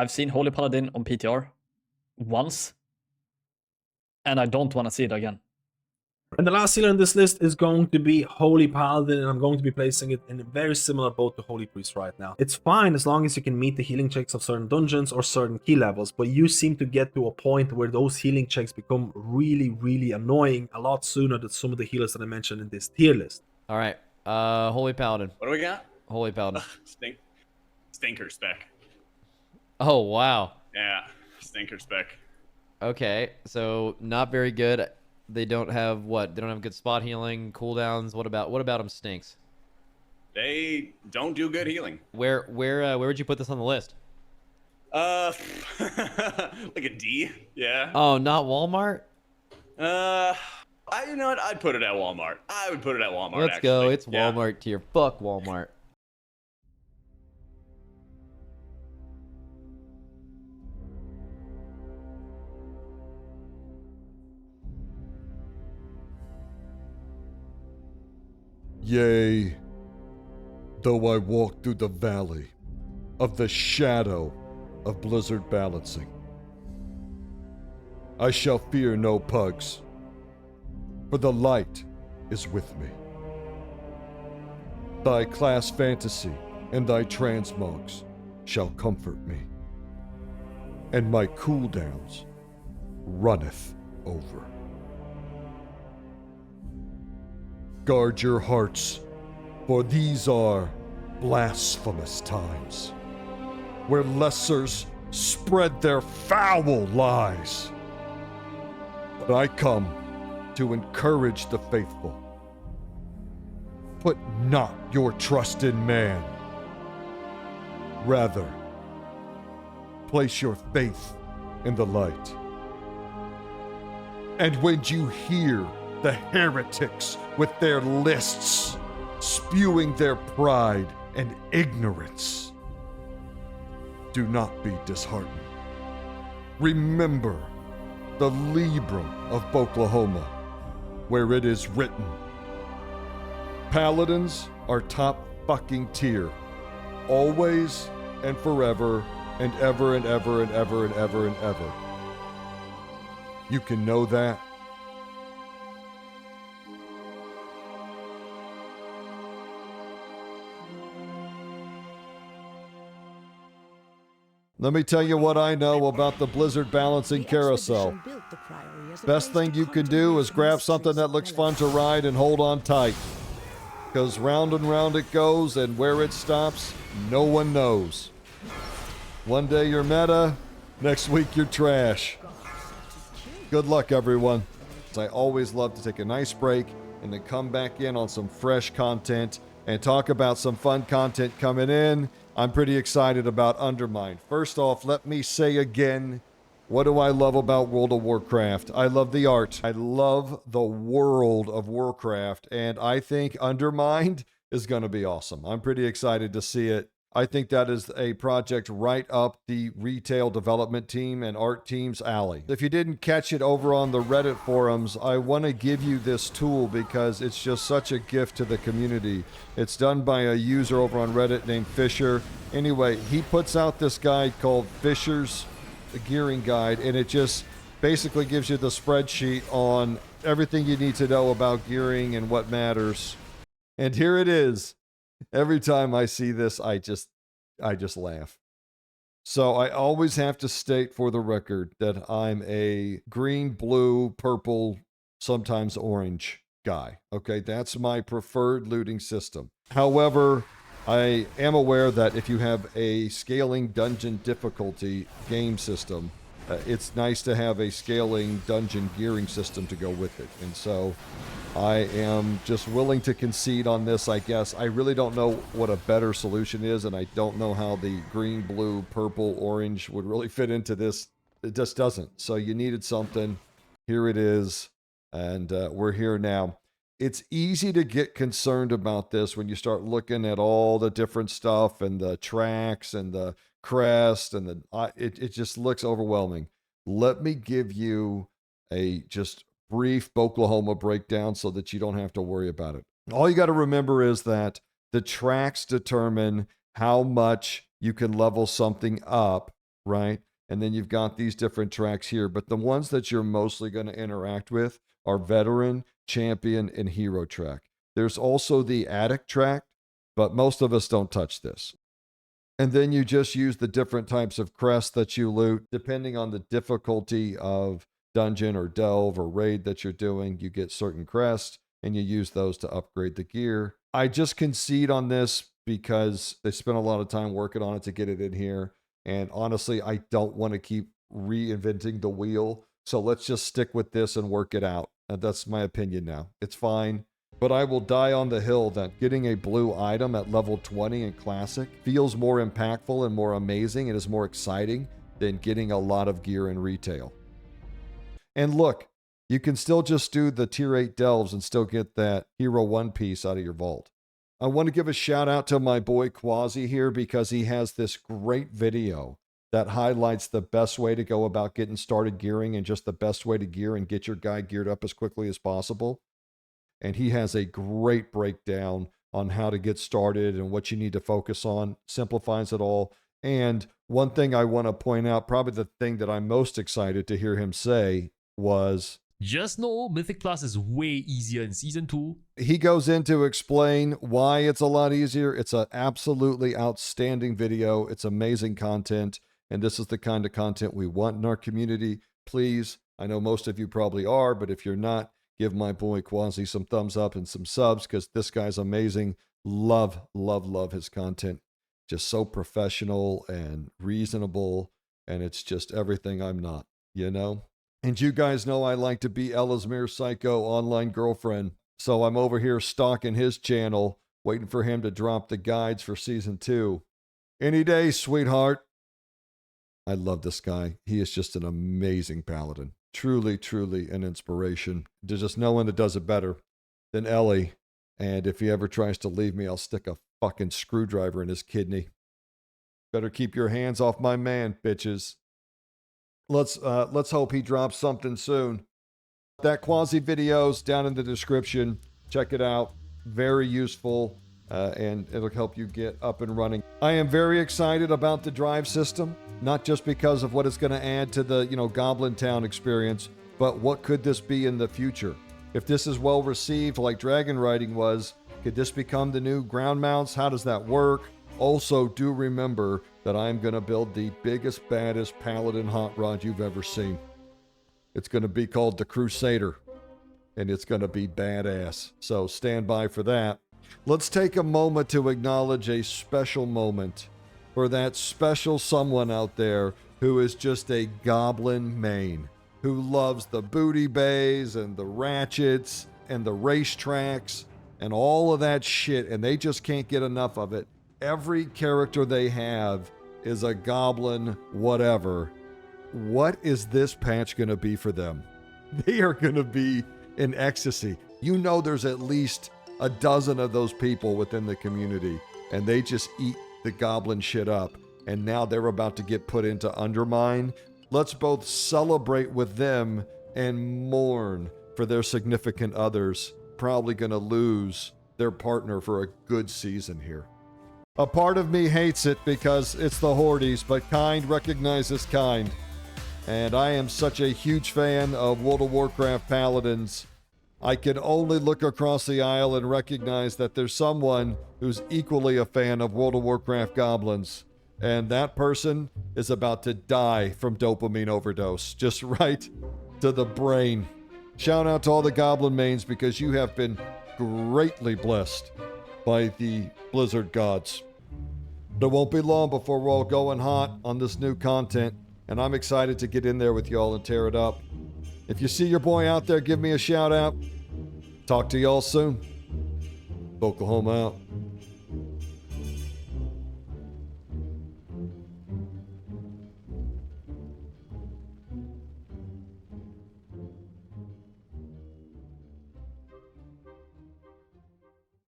I've seen Holy Paladin on PTR once, and I don't want to see it again. And the last healer on this list is going to be Holy Paladin, and I'm going to be placing it in a very similar boat to Holy Priest right now. It's fine as long as you can meet the healing checks of certain dungeons or certain key levels, but you seem to get to a point where those healing checks become really, really annoying a lot sooner than some of the healers that I mentioned in this tier list. All right, Holy Paladin. What do we got? Holy Paladin. Stinker spec. Oh, wow. Yeah, stinker spec. Okay, so not very good. They don't have what? They don't have good spot healing, cooldowns. What about them stinks? They don't do good healing. Where would you put this on the list? Like a D, yeah. Oh, not Walmart? You know what? I'd put it at Walmart. I would put it at Walmart. Let's actually. go. It's Yeah. Walmart tier. Fuck Walmart. Yea, though I walk through the valley of the shadow of blizzard balancing, I shall fear no pugs, for the light is with me. Thy class fantasy and thy transmogs shall comfort me, and my cooldowns runneth over. Guard your hearts, for these are blasphemous times, where lessers spread their foul lies. But I come to encourage the faithful. Put not your trust in man. Rather, place your faith in the light. And when you hear the heretics with their lists, spewing their pride and ignorance, do not be disheartened. Remember the Libram of Oklahoma, where it is written, Paladins are top fucking tier, always and forever and ever and ever and ever and ever and ever. You can know that. Let me tell you what I know about the Blizzard Balancing Carousel. Best thing you can do is grab something that looks fun to ride and hold on tight. Because round and round it goes, and where it stops, no one knows. One day you're meta, next week you're trash. Good luck, everyone. I always love to take a nice break and then come back in on some fresh content and talk about some fun content coming in. I'm pretty excited about Undermined. First off, let me say again, what do I love about World of Warcraft? I love the art. I love the world of Warcraft, and I think Undermined is going to be awesome. I'm pretty excited to see it. I think that is a project right up the retail development team and art team's alley. If you didn't catch it over on the Reddit forums, I want to give you this tool because it's just such a gift to the community. It's done by a user over on Reddit named Fisher. Anyway, he puts out this guide called Fisher's Gearing Guide, and it just basically gives you the spreadsheet on everything you need to know about gearing and what matters. And here it is. Every time I see this, I just laugh. So I always have to state for the record that I'm a green, blue, purple, sometimes orange guy. Okay, that's my preferred looting system. However, I am aware that if you have a scaling dungeon difficulty game system, it's nice to have a scaling dungeon gearing system to go with it. And so I am just willing to concede on this, I guess. I really don't know what a better solution is, and I don't know how the green, blue, purple, orange would really fit into this. It just doesn't. So you needed something. Here it is, and we're here now. It's easy to get concerned about this when you start looking at all the different stuff and the tracks and the crest and the it just looks overwhelming. Let me give you a just brief Oklahoma breakdown so that you don't have to worry about it. All you got to remember is that the tracks determine how much you can level something up right? And then you've got these different tracks here, but the ones that you're mostly going to interact with are Veteran, Champion, and Hero track. There's also the Addict track, but most of us don't touch this. And then you just use the different types of crests that you loot. Depending on the difficulty of dungeon or delve or raid that you're doing, you get certain crests, and you use those to upgrade the gear. I just concede on this because they spent a lot of time working on it to get it in here. And honestly, I don't want to keep reinventing the wheel. So let's just stick with this and work it out. That's my opinion now. It's fine. But I will die on the hill that getting a blue item at level 20 in Classic feels more impactful and more amazing and is more exciting than getting a lot of gear in retail. And look, you can still just do the tier 8 delves and still get that Hero 1 piece out of your vault. I want to give a shout out to my boy Quazi here because he has this great video that highlights the best way to go about getting started gearing and just the best way to gear and get your guy geared up as quickly as possible. And he has a great breakdown on how to get started and what you need to focus on, simplifies it all. And one thing I want to point out, probably the thing that I'm most excited to hear him say was, just know Mythic Plus is way easier in Season 2. he goes in to explain why it's a lot easier. It's an absolutely outstanding video. It's amazing content. And this is the kind of content we want in our community. Please, I know most of you probably are, but if you're not, give my boy Quazi some thumbs up and some subs because this guy's amazing. Love, love, love his content. Just so professional and reasonable. And it's just everything I'm not, you know? And you guys know I like to be Ellesmere Psycho online girlfriend. So I'm over here stalking his channel, waiting for him to drop the guides for Season 2. Any day, sweetheart. I love this guy. He is just an amazing paladin. Truly, truly an inspiration. There's just no one that does it better than Ellie. And if he ever tries to leave me, I'll stick a fucking screwdriver in his kidney. Better keep your hands off my man, bitches. Let's hope he drops something soon. That Quazi video's down in the description. Check it out. Very useful, and it'll help you get up and running. I am very excited about the drive system, not just because of what it's going to add to the, Goblin Town experience, but what could this be in the future? If this is well received like Dragon Riding was, could this become the new ground mounts? How does that work? Also, do remember that I'm going to build the biggest, baddest Paladin hot rod you've ever seen. It's going to be called the Crusader, and it's going to be badass. So stand by for that. Let's take a moment to acknowledge a special moment for that special someone out there who is just a goblin main, who loves the booty bays and the ratchets and the racetracks and all of that shit, and they just can't get enough of it. Every character they have is a goblin whatever. What is this patch going to be for them? They are going to be in ecstasy. You know there's at least a dozen of those people within the community, and they just eat the goblin shit up. And now they're about to get put into Undermine. Let's both celebrate with them and mourn for their significant others, probably going to lose their partner for a good season here. A part of me hates it because it's the Hordes, but kind recognizes kind. And I am such a huge fan of World of Warcraft Paladins. I can only look across the aisle and recognize that there's someone who's equally a fan of World of Warcraft Goblins. And that person is about to die from dopamine overdose, just right to the brain. Shout out to all the Goblin mains because you have been greatly blessed by the Blizzard gods. But it won't be long before we're all going hot on this new content, and I'm excited to get in there with y'all and tear it up. If you see your boy out there, give me a shout out. Talk to y'all soon. Oklahoma out.